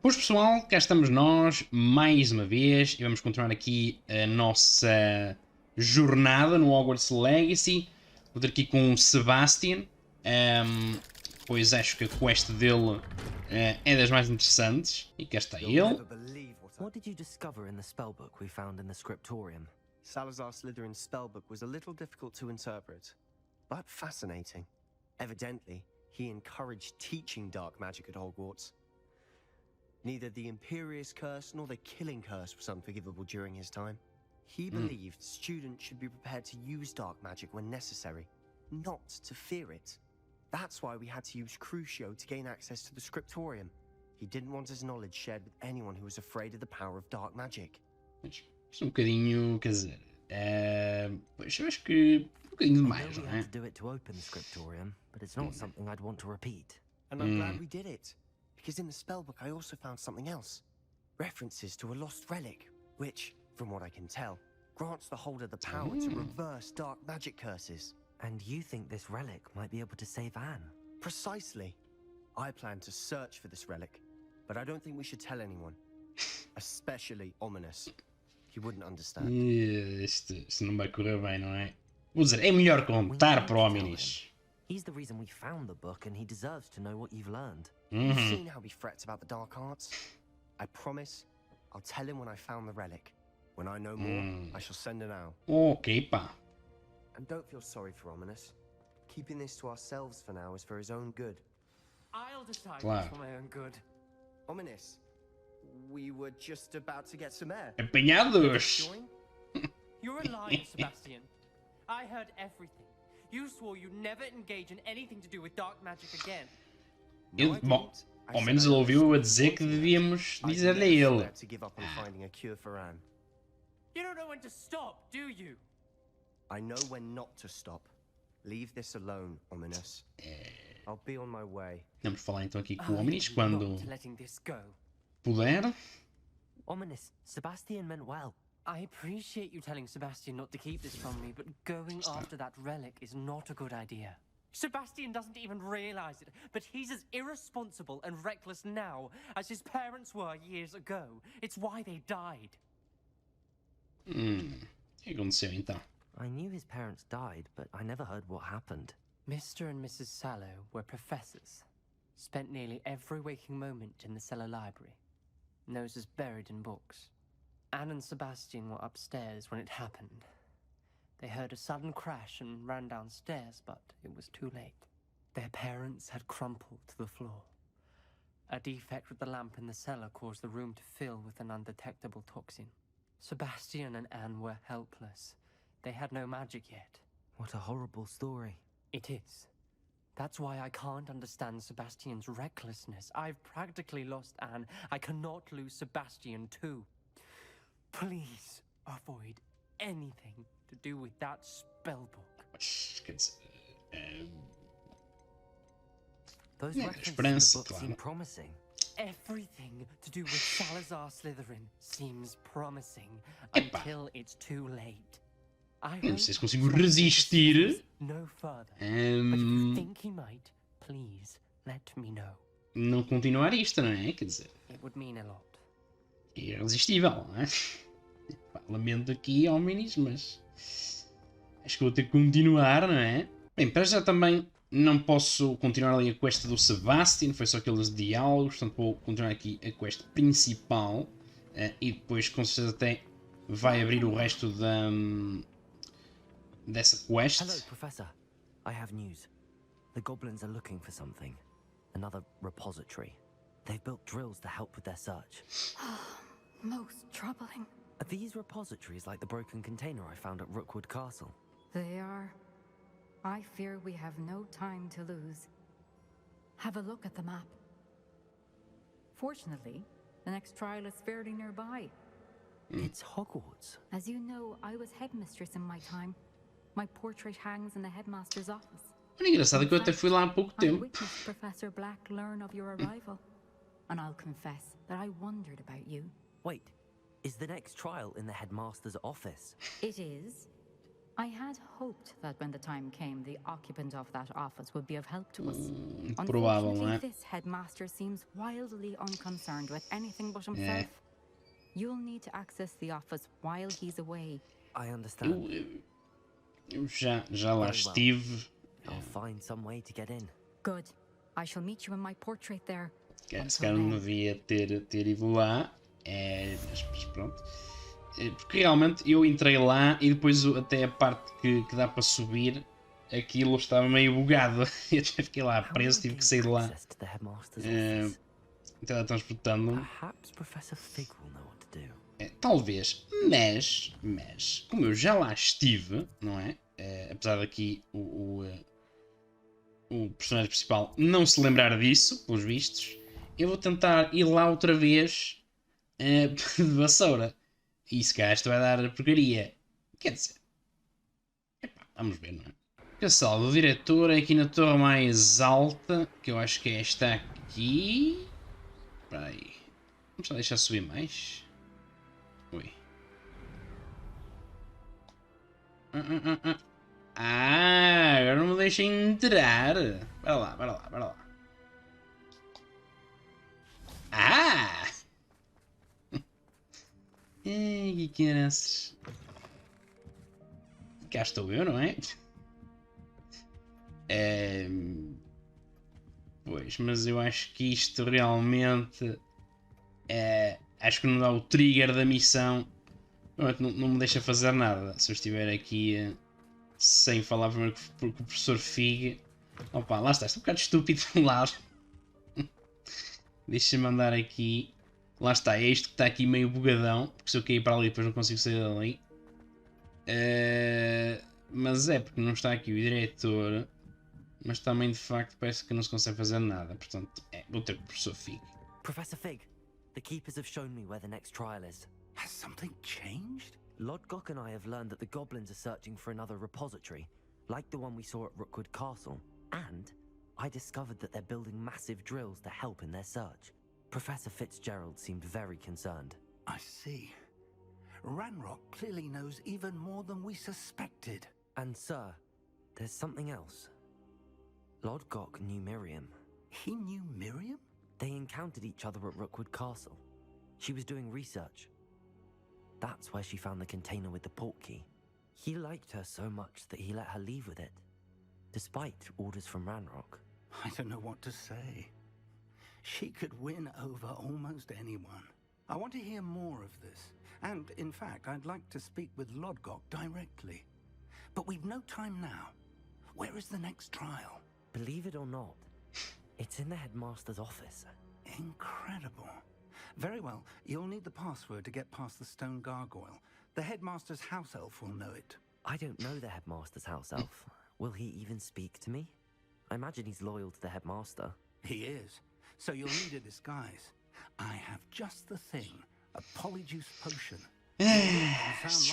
Pois pessoal, cá estamos nós, mais uma vez, e vamos continuar aqui a nossa jornada no Hogwarts Legacy. Vou ter aqui com o Sebastian, pois acho que a quest dele é das mais interessantes, e cá está ele. What did you discover in the spellbook we found in the scriptorium? Salazar Slytherin's spellbook was a little difficult to interpret, but fascinating. Evidently, he encouraged teaching dark magic at Hogwarts. Neither the Imperious Curse nor the Killing Curse was unforgivable during his time. He believed students should be prepared to use dark magic when necessary, not to fear it. That's why we had to use Crucio to gain access to the scriptorium. He didn't want his knowledge shared with anyone who was afraid of the power of dark magic. Isto um bocadinho, quer dizer, pois eu acho que um bocadinho demais, não é? To do it to open the scriptorium, but it's not something I'd want to repeat. And I'm glad we did it, because in the spellbook I also found something else. References to a lost relic, which, from what I can tell, grants the holder the power to reverse dark magic curses. And you think this relic might be able to save Anne? Precisely. I plan to search for this relic, but I don't think we should tell anyone. Especially Ominous. He wouldn't understand. Isto não vai correr bem, não é? Vou dizer, é melhor contar para o Ominis. He's the reason we found the book and he deserves to know what you've learned. You've seen how he frets about the dark arts? I promise I'll tell him when I found the relic. When I know more, I shall send an owl. Ok, pá. And don't feel sorry for Ominous. Keeping this to ourselves for now is for his own good. I'll decide Claro. for my own good. Ominous, we were just about to get some air. Apanhados! Join? You're a liar, Sebastian. I heard everything. You swore you'd never engage in anything to do with dark magic again. Ele, bom, ao menos ele ouviu a dizer que devíamos dizer-lhe a ele. To give up on finding a cure for Anne. You don't know when to stop, do you? I know when not to stop. Leave this alone, Ominous. I'll be on my way. Vamos falar então aqui com o I'm Ominis quando not letting this go. puder. Ominous, Sebastian meant well. I appreciate you telling Sebastian not to keep this from me, but going after that relic is not a good idea. Sebastian doesn't even realize it, but he's as irresponsible and reckless now as his parents were years ago. It's why they died. O que aconteceu então? I knew his parents died, but I never heard what happened. Mr. and Mrs. Sallow were professors. Spent nearly every waking moment in the cellar library. Noses buried in books. Anne and Sebastian were upstairs when it happened. They heard a sudden crash and ran downstairs, but it was too late. Their parents had crumpled to the floor. A defect with the lamp in the cellar caused the room to fill with an undetectable toxin. Sebastian and Anne were helpless. They had no magic yet. What a horrible story. It is. That's why I can't understand Sebastian's recklessness. I've practically lost Anne. I cannot lose Sebastian too. Please avoid anything to do with that spellbook. Mas, quer dizer, Those Yeah, references esperança, to the book seem claro. promising. Everything to do with Salazar Slytherin seems promising Epa. until it's too late. I não hope sei se consigo Sebastian resistir. pursues no further. But if you think he might, please let me know. Não continuar isto, não é? Quer dizer, It would mean a lot. é irresistível, não é? Pá, lamento aqui, Ominis, mas acho que vou ter que continuar, não é? Bem, para já também não posso continuar ali a quest do Sebastian, foi só aqueles diálogos, portanto vou continuar aqui a quest principal e depois com certeza até vai abrir o resto dessa quest. Hello, Professor. I have news. The goblins are looking for something. Another repository. They've built drills to help with their search. Most troubling. Are these repositories like the broken container I found at Rookwood Castle? They are. I fear we have no time to lose. Have a look at the map. Fortunately, the next trial is fairly nearby. It's Hogwarts. As you know, I was headmistress in my time. My portrait hangs in the headmaster's office. Olha, engraçado que eu até fui lá há pouco I tempo. witnessed Professor Black learn of your arrival. And I'll confess that I wondered about you. Wait, is the next trial in the headmaster's office? It is. I had hoped that when the time came, the occupant of that office would be of help to us. Provável, não Unfortunately, é? this headmaster seems wildly unconcerned with anything but himself. É. You'll need to access the office while he's away. I understand. Eu já lá Very well. estive. I'll find some way to get in. Good. I shall meet you in my portrait there. Se calhar não devia ter ido lá. Mas pronto. Porque realmente eu entrei lá e depois até a parte que dá para subir, aquilo estava meio bugado. Eu até fiquei lá preso, tive que sair de lá. Teletransportando-me. Perhaps Professor Fig will know what to do. Talvez, mas como eu já lá estive, não é? Apesar daqui o personagem principal não se lembrar disso, pelos vistos, eu vou tentar ir lá outra vez de vassoura. E se calhar isto vai dar porcaria. Quer dizer, vamos ver, não é? Pessoal, do diretor é aqui na torre mais alta, que eu acho que é esta aqui. Espera aí. Vamos só deixar subir mais. Ui. Agora não me deixem entrar. Para lá. Que crianças. Cá estou eu, não é? Pois, mas eu acho que isto realmente acho que não dá o trigger da missão. Não me deixa fazer nada. Se eu estiver aqui sem falar primeiro com o professor Fig. Opa, lá está, um bocado estúpido de um lado. Deixa-me andar aqui. Lá está, é isto que está aqui meio bugadão. Porque se eu cair para ali depois não consigo sair dali. Mas é porque não está aqui o diretor. Mas também de facto parece que não se consegue fazer nada. Portanto, vou ter com o professor Fig. Professor Fig, the keepers have shown me where the next trial is. Has something changed? Lodgok and I have learned that the goblins are searching for another repository, like the one we saw at Rookwood Castle. And I discovered that they're building massive drills to help in their search. Professor Fitzgerald seemed very concerned. I see. Ranrock clearly knows even more than we suspected. And sir, there's something else. Lodgok knew Miriam. He knew Miriam? They encountered each other at Rookwood Castle. She was doing research. That's where she found the container with the port key. He liked her so much that he let her leave with it, despite orders from Ranrock. I don't know what to say. She could win over almost anyone. I want to hear more of this. And, in fact, I'd like to speak with Lodgok directly. But we've no time now. Where is the next trial? Believe it or not, it's in the headmaster's office. Incredible. Very well, you'll need the password to get past the stone gargoyle. The headmaster's house elf will know it. I don't know the headmaster's house elf. Will he even speak to me? I imagine he's loyal to the headmaster. He is. So you'll need a disguise. I have just the thing. A polyjuice potion.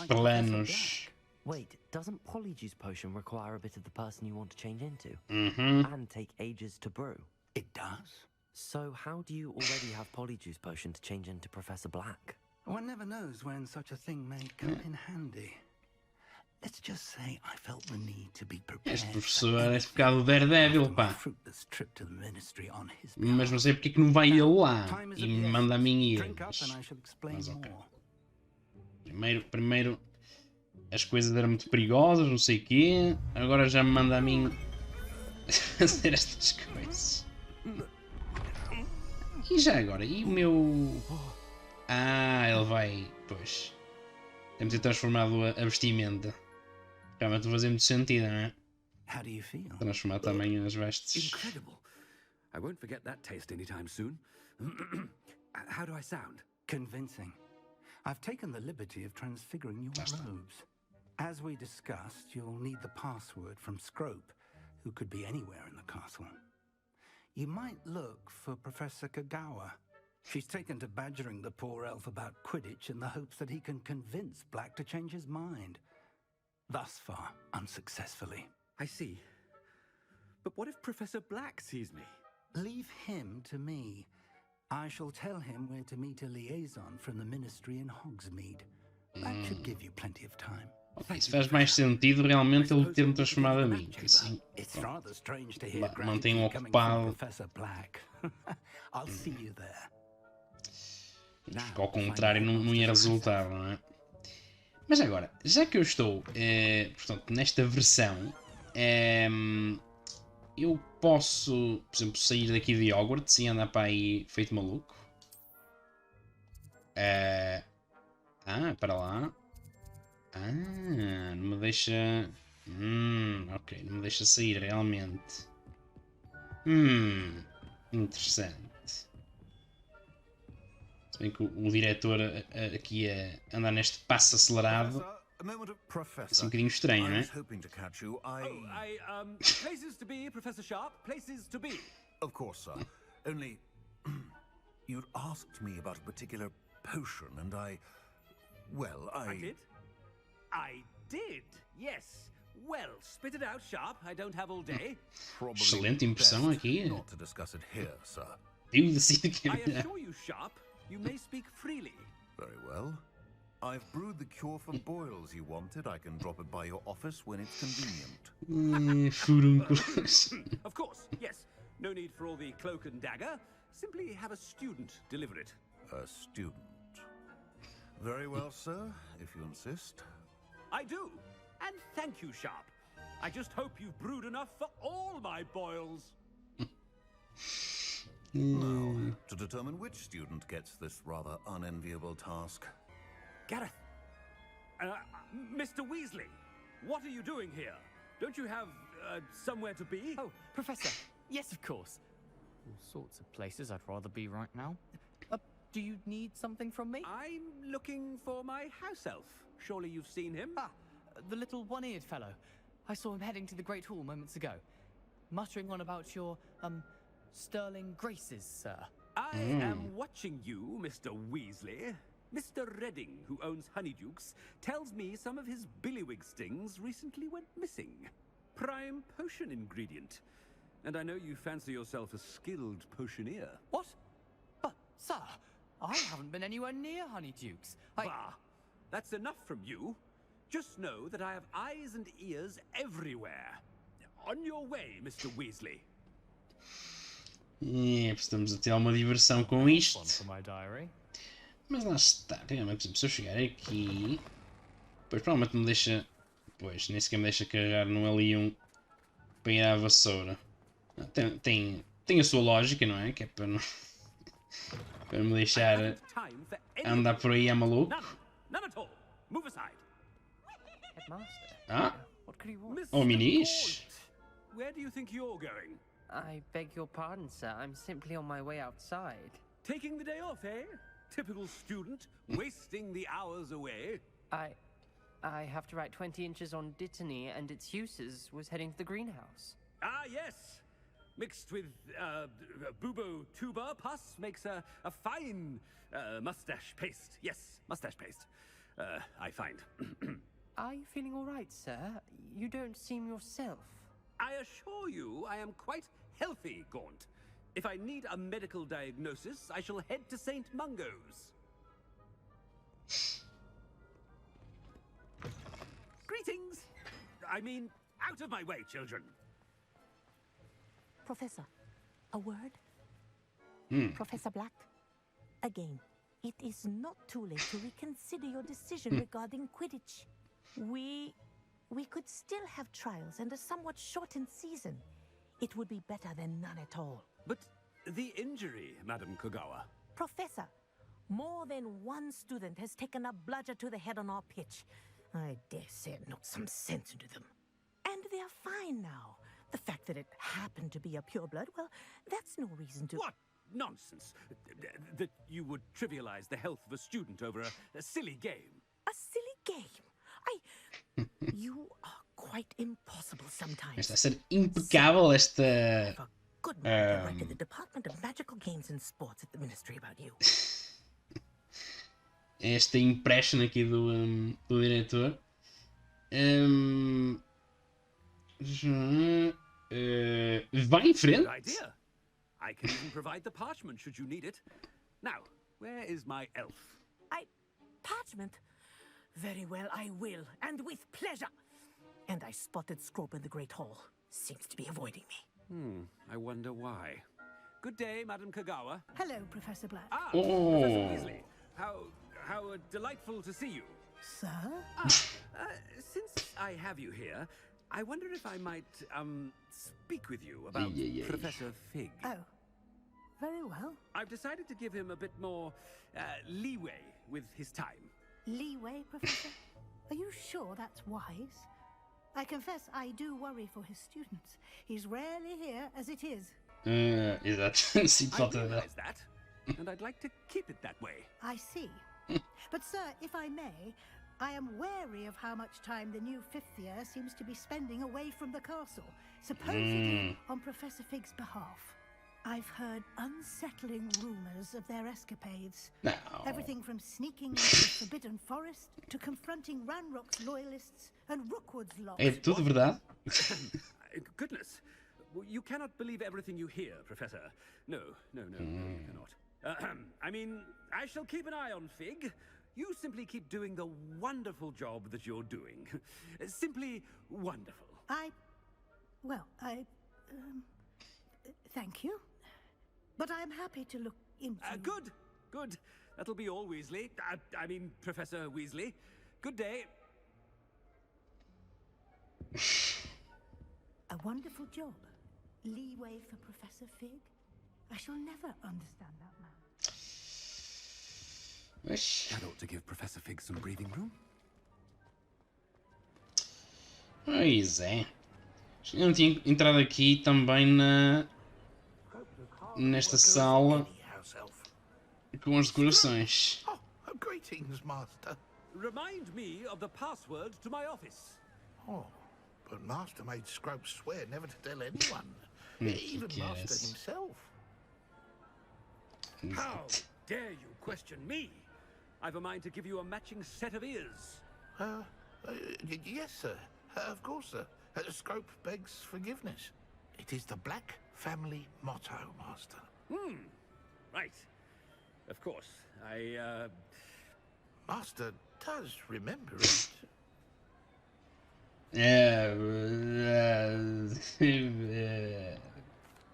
Planos. Wait, doesn't Polyjuice Potion require a bit of the person you want to change into? And take ages to brew? It does. So how do you already have Polyjuice Potion to change into Professor Black? One never knows when such a thing may come in handy. Let's just say I felt the need to be prepared. Este professor é ficado Daredevil, pá. Mas não sei porque é que não vai ele lá e me manda a mim ir. Mas ok. Primeiro as coisas eram muito perigosas, não sei o quê. Agora já me manda a mim fazer estas coisas. E já agora? E o meu... ele vai... Pois. Temos de ter transformado a vestimenta. Realmente não fazia muito sentido, não é? Transformar também as vestes. Incredible. I won't forget that taste anytime soon. How do I sound? Convincing. I've taken the liberty of transfiguring your robes. As we discussed, you'll need the password from Scrope, who could be anywhere in the castle. You might look for Professor Kagawa. She's taken to badgering the poor elf about Quidditch in the hopes that he can convince Black to change his mind. Thus far, unsuccessfully. I see. But what if Professor Black sees me? Leave him to me. I shall tell him where to meet a liaison from the Ministry in Hogsmeade. That should give you plenty of time. Ok, isso faz mais sentido realmente ele ter-me transformado a mim. Que assim, It's pronto, rather strange to hear mantém-o gratitude coming from ocupado. Professor Black. I'll see you there. Porque ao contrário não ia resultar, não é? Mas agora, já que eu estou, portanto, nesta versão, eu posso, por exemplo, sair daqui de Hogwarts e andar para aí feito maluco. Para lá. Não me deixa... ok, não me deixa sair realmente. Interessante. Se bem que o diretor aqui a andar neste passo acelerado é assim um bocadinho estranho, não é? Places to be, Professor Sharp. Places to be. Of course, sir. Only you'd asked me about a particular potion, and I did? I did. Yes. Well, spit it out, Sharp. I don't have all day. Excelente impressão aqui. Not to discuss it here, sir. Eu decido que I assure you, Sharp, you may speak freely. Very well. I've brewed the cure for boils you wanted. I can drop it by your office when it's convenient. Furúnculos. Of course, yes. No need for all the cloak and dagger. Simply have a student deliver it. A student. Very well, sir, if you insist. I do. And thank you, Sharp. I just hope you've brewed enough for all my boils. Now, to determine which student gets this rather unenviable task. Gareth. Mr. Weasley, what are you doing here? Don't you have somewhere to be? Oh, Professor. Yes, of course. All sorts of places I'd rather be right now. Do you need something from me? I'm looking for my house elf. Surely you've seen him? Ah, the little one-eared fellow. I saw him heading to the Great Hall moments ago, muttering on about your, sterling graces, sir. I am watching you, Mr. Weasley. Mr. Redding, who owns Honeydukes, tells me some of his billywig stings recently went missing. Prime potion ingredient. And I know you fancy yourself a skilled potioneer. What? But, sir, I haven't been anywhere near Honeydukes. Bah! That's enough from you. Just know that I have eyes and ears everywhere. On your way, Mr. Weasley. Precisamos de ter alguma diversão com isto. For my diary. Mas lá está, realmente, por exemplo, se eu chegar aqui, pois provavelmente me deixa, pois nem sequer me deixa carregar no L1 para ir à vassoura. Tem a sua lógica, não é? Que é para não para me deixar andar por aí a maluco. None at all. Move aside. Headmaster. What could he want? Oh, Minish. Where do you think you're going? I beg your pardon, sir. I'm simply on my way outside. Taking the day off, eh? Typical student, wasting the hours away. I have to write 20 inches on Dittany and its uses. Was heading to the greenhouse. Ah, yes. Mixed with bubo tuber pus makes a fine mustache paste. Yes, mustache paste. I find. Are you feeling all right, sir? You don't seem yourself. I assure you I am quite healthy, Gaunt. If I need a medical diagnosis, I shall head to St. Mungo's. Greetings! I mean, out of my way, children. Professor, a word? Professor Black, again, it is not too late to reconsider your decision regarding Quidditch. We could still have trials and a somewhat shortened season. It would be better than none at all. But the injury, Madam Kogawa. Professor, more than one student has taken a bludger to the head on our pitch. I dare say it knocked some sense into them. And they're fine now. The fact that it happened to be a pureblood, well, that's no reason to... What nonsense! That you would trivialize the health of a student over a silly game. A silly game? You are quite impossible sometimes. Está a ser impecável esta... Good man directed the Department of Magical Games and Sports at the Ministry about you. Esta impression aqui do diretor. Vai em frente. Good idea. I can even provide the parchment should you need it. Now, where is my elf? Parchment? Very well, I will, and with pleasure. And I spotted Scrope in the Great Hall. Seems to be avoiding me. I wonder why. Good day, Madam Kagawa. Hello, Professor Black. Ah, Professor Weasley. How delightful to see you. Sir? Since I have you here, I wonder if I might, speak with you about Professor Fig. Oh, very well. I've decided to give him a bit more, leeway with his time. Leeway, Professor? Are you sure that's wise? I confess I do worry for his students. He's rarely here as it is. I realize that, and I'd like to keep it that way. I see. But sir, if I may, I am wary of how much time the new 5th year seems to be spending away from the castle, supposedly on Professor Fig's behalf. I've heard unsettling rumors of their escapades. No. Everything from sneaking into the Forbidden Forest to confronting Ranrock's loyalists and Rookwood's lost. É tudo verdade? Goodness. You cannot believe everything you hear, Professor. No, you cannot. I mean, I shall keep an eye on Fig. You simply keep doing the wonderful job that you're doing. Simply wonderful. Thank you. But I'm happy to look into... Good. That'll be all, Weasley. I mean, Professor Weasley. Good day. A wonderful job. Leeway for Professor Fig. I shall never understand that man. That ought to give Professor Fig some breathing room. Pois é. Eu não tinha entrado aqui também nesta sala com as decorações. Oh, greetings, Master. Remind me of the password to my office. Oh, but Master made Scrope swear never to tell anyone. Even Master himself. How dare you question me? I've a mind to give you a matching set of ears. Yes, sir. Of course, sir. Scrope begs forgiveness. It is the Black family motto, Master. Right. Of course. Master does remember it.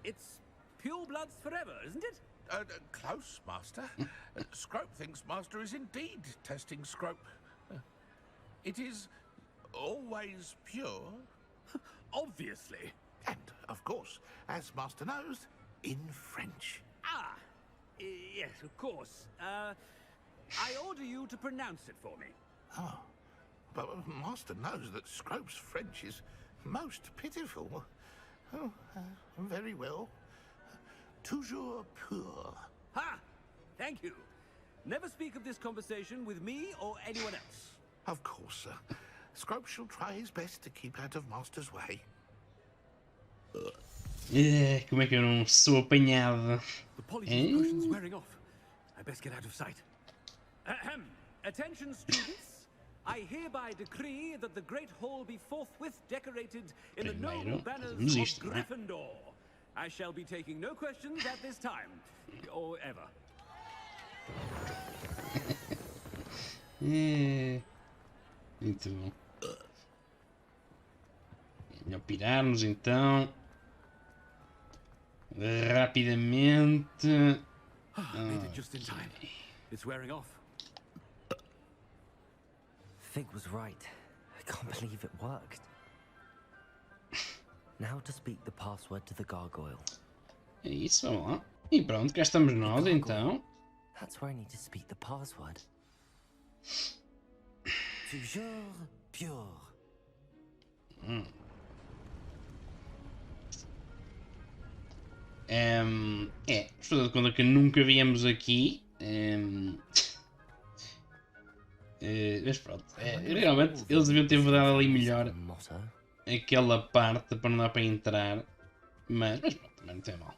It's pure bloods forever, isn't it? Close, Master. Scrope thinks Master is indeed testing Scrope. It is always pure. Obviously. And, of course, as Master knows, in French. Yes, of course. I order you to pronounce it for me. Oh, but Master knows that Scrope's French is most pitiful. Oh, very well. Toujours pur. Ha! Thank you. Never speak of this conversation with me or anyone else. Of course, sir. Scrope shall try his best to keep out of Master's way. Como é que eu não sou apanhado? The Polissuco potion's wearing off. I best get out of sight. Attention, students. I hereby decree that the Great Hall be forthwith decorated in the noble banners of Gryffindor. I shall be taking no questions at this time, or ever. Muito bom. É melhor pirarmos então. Rapidamente. Made it just in time. It's wearing off. Fig was right. I can't believe it worked. Now to speak the password to the gargoyle. É isso, vamos lá. E pronto, cá estamos nós então. That's where I need to speak the password. Toujours pure. Estou de conta que nunca viemos aqui. Mas pronto, realmente eles deviam ter mudado ali melhor aquela parte para não dar para entrar. Mas pronto, também não tem mal.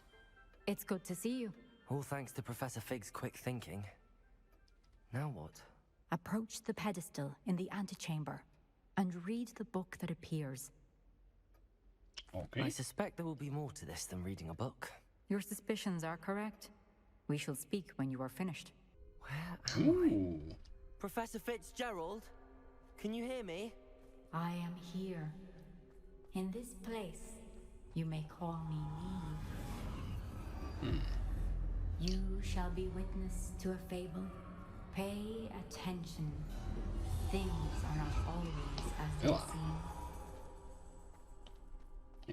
It's good to see you. All thanks to Professor Fig's quick thinking. Now what? Approach the pedestal in the antechamber and read the book that appears. Okay. I suspect there will be more to this than reading a book. Your suspicions are correct. We shall speak when you are finished. Where am I? Professor Fitzgerald? Can you hear me? I am here. In this place, you may call me Neve. You shall be witness to a fable. Pay attention. Things are not always as they seem.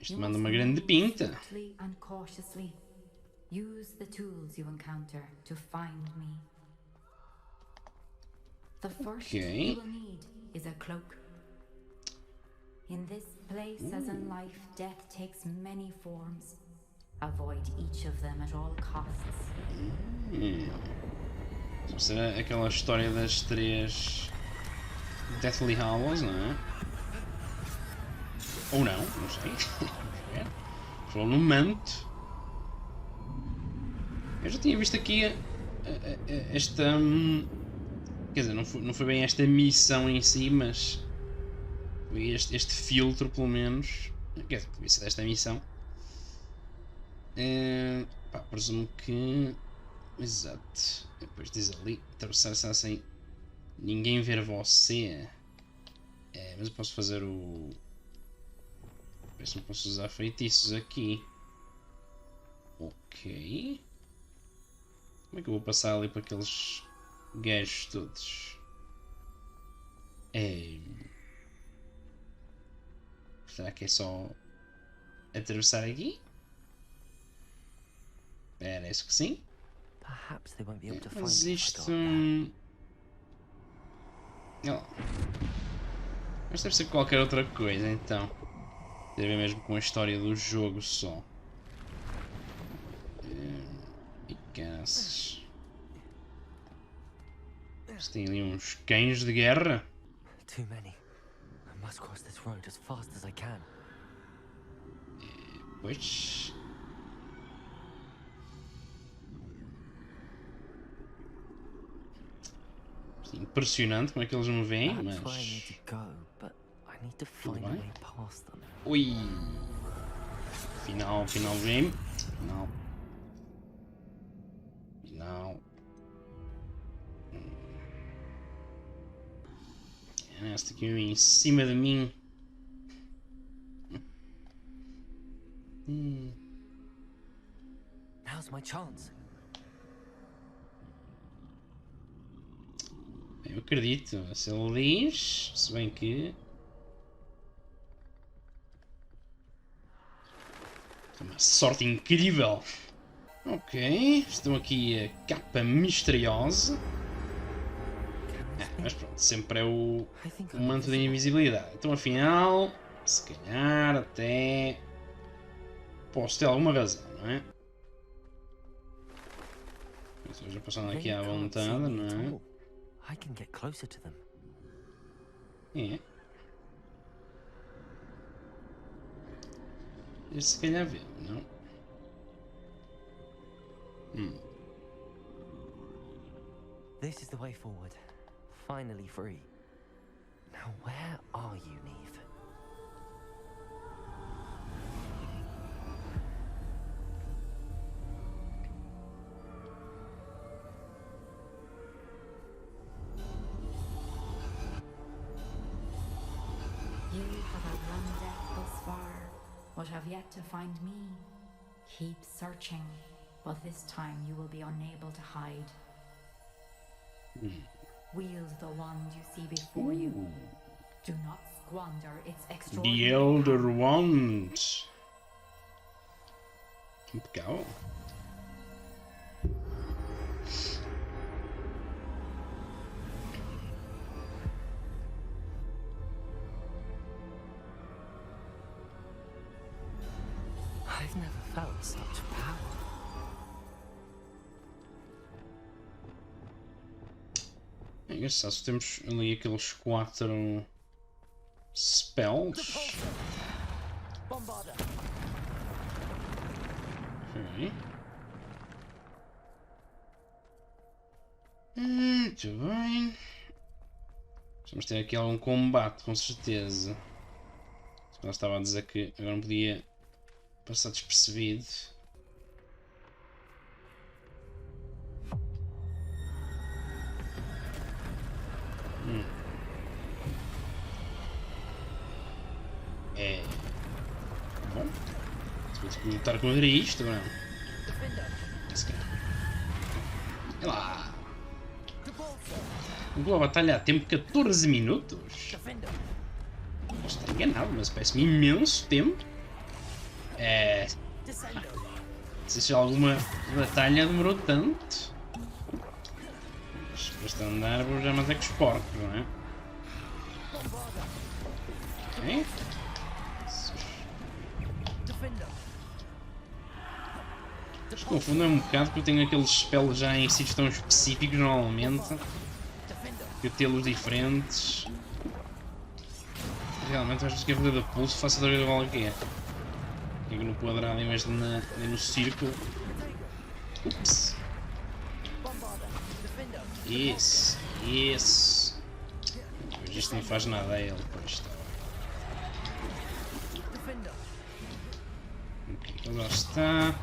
Isto manda uma grande pinta. Swiftly and cautiously. Use the tools you encounter to find me. The first you will need is a cloak. In this place, as in life, death takes many forms. Avoid each of them at all costs. Será aquela história das 3 Deathly Hallows, não é? Ou não, não sei. Falou no manto. Eu já tinha visto aqui esta... Quer dizer, não foi bem esta missão em si, mas... Foi este filtro, pelo menos. Quer dizer, devia ser desta missão. Pá, presumo que... Exato. Depois diz ali, atravessar sem ninguém ver você. Mas eu posso fazer o... Ver se não posso usar feitiços aqui. Ok. Como é que eu vou passar ali para aqueles gajos todos? Será que é só atravessar aqui? Parece que sim. Mas isto... Mas deve ser qualquer outra coisa, então. Tem a ver mesmo com a história do jogo só. E caças. Tem ali uns cães de guerra. Too many. I must cross this road as fast as I can. Pois. Impressionante como é que eles me veem, mas... Tudo bem. Ui! Final game. Final. Esta aqui em cima de mim. Now's my chance. Eu acredito, se ele diz, se bem que... Uma sorte incrível! Ok, estão aqui a capa misteriosa. Mas pronto, sempre é o manto da invisibilidade. Então afinal, se calhar até... Posso ter alguma razão, não é? Estou já passando aqui à vontade, não é? I can get closer to them. Se calhar vê, não? This is the way forward. Finally free. Now where are you, Neve? You have outrun death thus far, but have yet to find me. Keep searching, but this time you will be unable to hide. Wield the wand you see before you. Do not squander its extraordinary The Elder Wand. Impecável. I've never felt such power. É engraçado, se temos ali aqueles 4 spells. Ok. Muito bem. Vamos ter aqui algum combate, com certeza. Ela estava a dizer que agora não podia passar despercebido. lutar contra isto ou não? Olha lá. Uma batalha a tempo de 14 minutos. Posso estar enganado, mas parece-me imenso tempo. Não sei se alguma batalha demorou tanto. Mas basta andar, vou já matar com os porcos, não é? Ok. Mas confundem um bocado porque eu tenho aqueles spells já em sítios tão específicos normalmente. Eu tê-los diferentes. Realmente acho que a vida do pulso faça a ideia do que é. Aqui no quadrado em vez de no círculo. Ups. Isso. Mas isto não faz nada a ele, pois está. Ok, então lá está.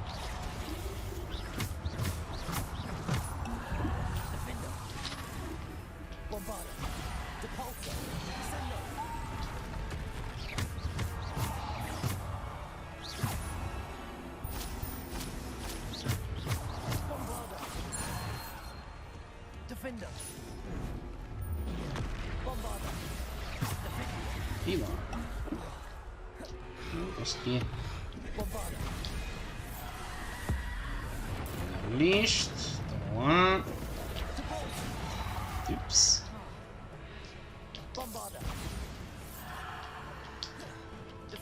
E lá. Não consegui. Neste. Estão lá. Ups.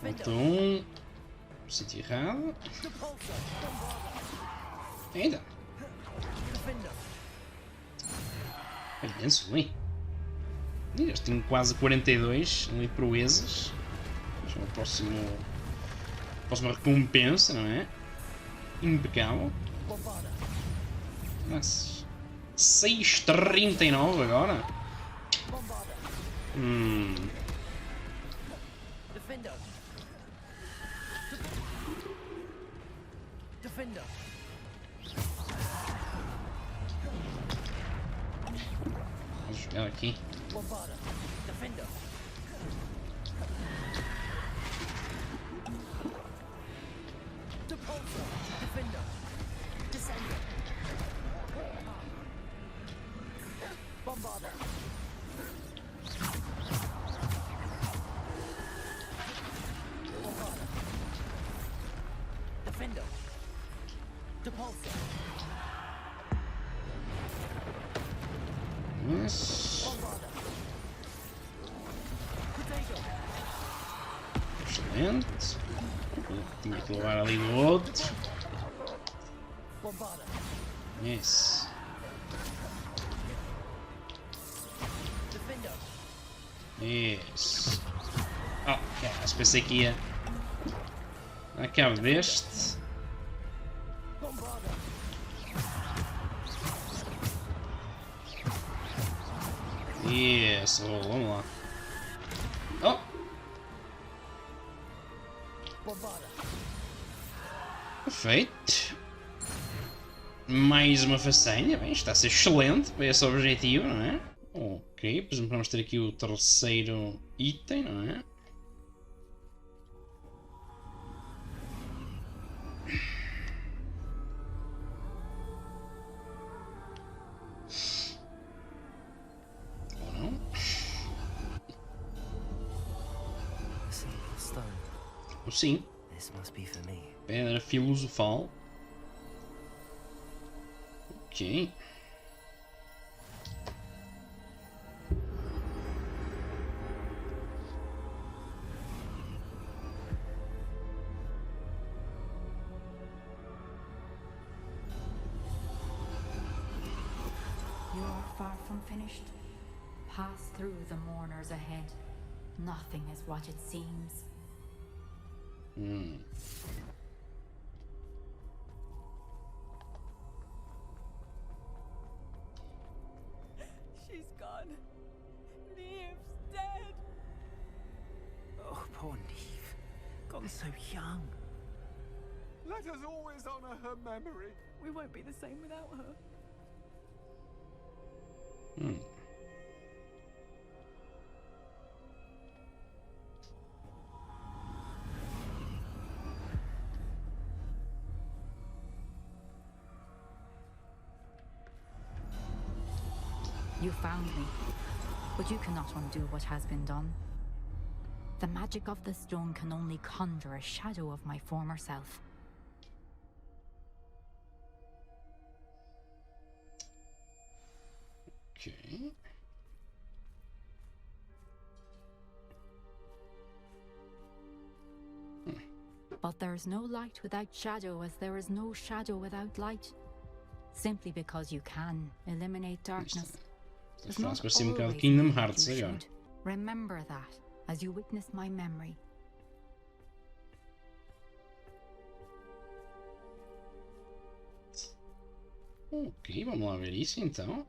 Falta um. No sítio errado. Ainda. É imenso, hein? Este tem quase 42 ali proezas. Já é o próxima recompensa, não é? Impecável. Nossa. 6,39 agora. Vamos jogar aqui. Excelente. Tinha que levar ali do outro. Isso. Isso. Ok, pensei que ia dar cabo deste. Isso, vamos lá. Oh! Perfeito. Mais uma façanha. Bem, está a ser excelente para esse objetivo, não é? Ok, depois vamos ter aqui o terceiro item, não é? Ou não? Sim. Pedra filosofal. Ok. You're far from finished. Pass through the mourners ahead. Nothing is what it seems. She's gone. Neve's dead. Oh, poor Neve. Gone so young. Let us always honor her memory. We won't be the same without her. You found me, but you cannot undo what has been done. The magic of the stone can only conjure a shadow of my former self. Okay. But there is no light without shadow, as there is no shadow without light. Simply because you can eliminate darkness. Esta frase parece um bocado Kingdom Hearts You agora. should remember that as you witness my memory. Ok, vamos lá ver isso então.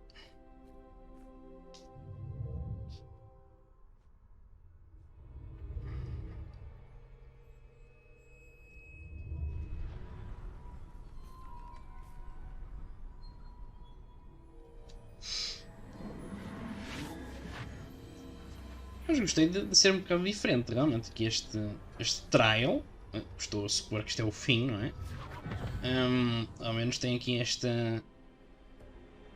Mas gostei de ser um bocado diferente, realmente, que este trial, estou a supor que isto é o fim, não é? Ao menos tem aqui este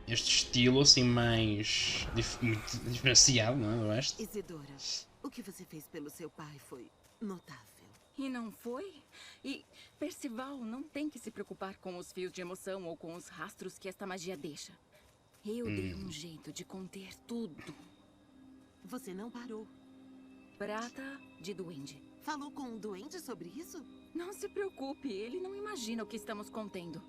estilo assim mais muito diferenciado, não é? Do resto. Isidora, o que você fez pelo seu pai foi notável. E não foi? E Percival não tem que se preocupar com os fios de emoção ou com os rastros que esta magia deixa. Eu dei um jeito de conter tudo. Você não parou. Prata de duende. Falou com um duende sobre isso? Não se preocupe, ele não imagina o que estamos contendo.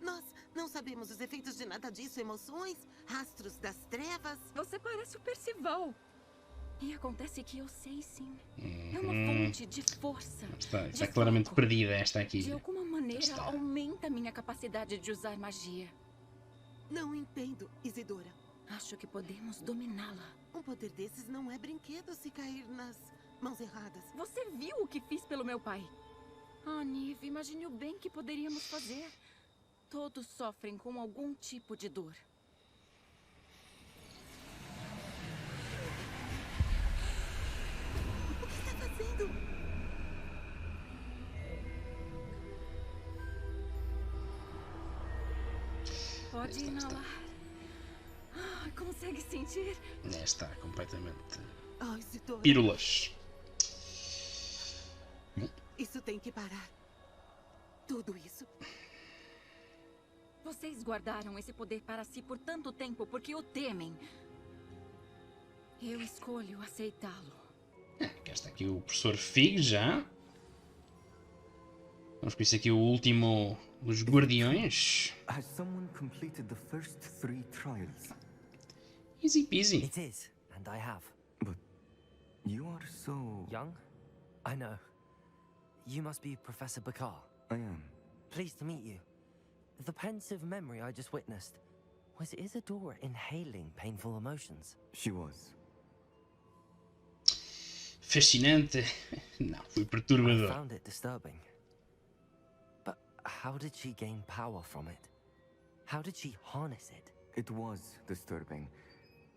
Nós não sabemos os efeitos de nada disso, emoções, rastros das trevas. Você parece o Percival. E acontece que eu sei sim. É uma fonte de força. Está claramente perdida esta aqui. De alguma maneira aumenta a minha capacidade de usar magia. Não entendo, Isidora. Acho que podemos dominá-la. Um poder desses não é brinquedo se cair nas mãos erradas. Você viu o que fiz pelo meu pai? Ah, Nive, imagine o bem que poderíamos fazer. Todos sofrem com algum tipo de dor. O que está fazendo? Pode inalar. Ah, consegue sentir? Está completamente Isidora. pílulas. Isso tem que parar. Tudo isso. Vocês guardaram esse poder para si por tanto tempo porque o temem. Eu escolho aceitá-lo. Cá está aqui o professor Fig já. Vamos com isso aqui o último dos guardiões. Has someone completed the first 3 trials? Easy peasy. It is, and I have. But you are so... Young? I know. You must be Professor Bakar. I am. Pleased to meet you. The pensive memory I just witnessed, was Isadora inhaling painful emotions? She was. Fascinante. Não, foi I perturbador. found it disturbing. But how did she gain power from it? How did she harness it? It was disturbing.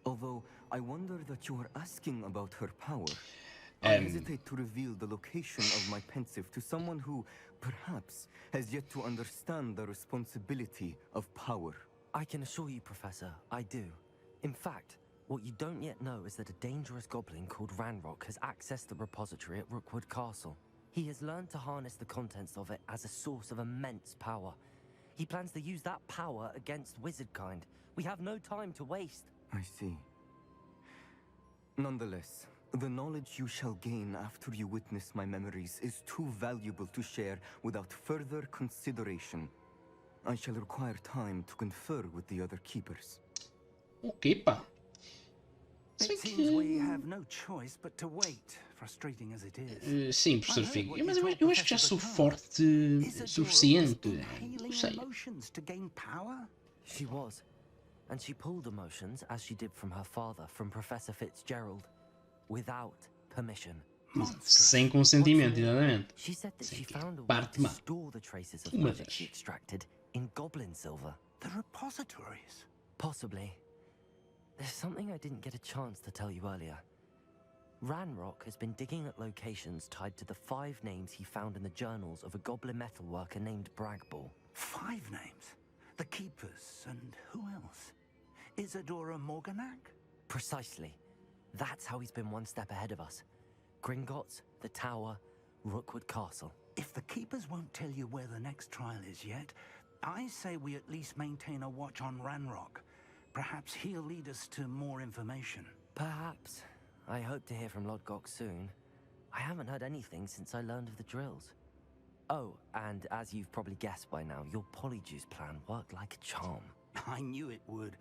Although, I wonder that you are asking about her power. I hesitate to reveal the location of my pensive to someone who, perhaps, has yet to understand the responsibility of power. I can assure you, Professor, I do. In fact, what you don't yet know is that a dangerous goblin called Ranrock has accessed the repository at Rookwood Castle. He has learned to harness the contents of it as a source of immense power. He plans to use that power against wizardkind. We have no time to waste. I see. Nonetheless, the knowledge you shall gain after you witness my memories is too valuable to share without further consideration. I shall require time to confer with the other keepers. Ok, pá. It seems we have no choice but to wait, frustrating as it is. Sim, professor Fig. Mas eu acho que já sou forte suficiente. Não sei. She was. And she pulled emotions, as she did from her father, from Professor Fitzgerald, without permission. Sem consentimento, exatamente. She said that she found a way Parte to má. store the traces of Uma magic das. she extracted in goblin silver. The repositories? Possibly. There's something I didn't get a chance to tell you earlier. Ranrock has been digging at locations tied to the 5 names he found in the journals of a goblin metalworker named Bragball. 5 names? The keepers, and who else? Isadora Morganac? Precisely. That's how he's been one step ahead of us. Gringotts, the Tower, Rookwood Castle. If the Keepers won't tell you where the next trial is yet, I say we at least maintain a watch on Ranrock. Perhaps he'll lead us to more information. Perhaps. I hope to hear from Lodgok soon. I haven't heard anything since I learned of the drills. Oh, and as you've probably guessed by now, your Polyjuice plan worked like a charm. I knew it would.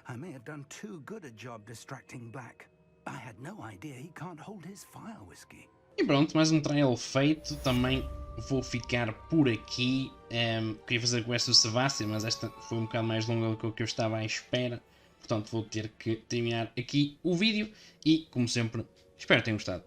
I may have done too good a job distracting Black. I had no idea he can't hold his fire whiskey. E pronto, mais um trial feito. Também vou ficar por aqui. Queria fazer com esta do Sebastian, mas esta foi um bocado mais longa do que eu estava à espera. Portanto, vou ter que terminar aqui o vídeo. E, como sempre, espero que tenham gostado.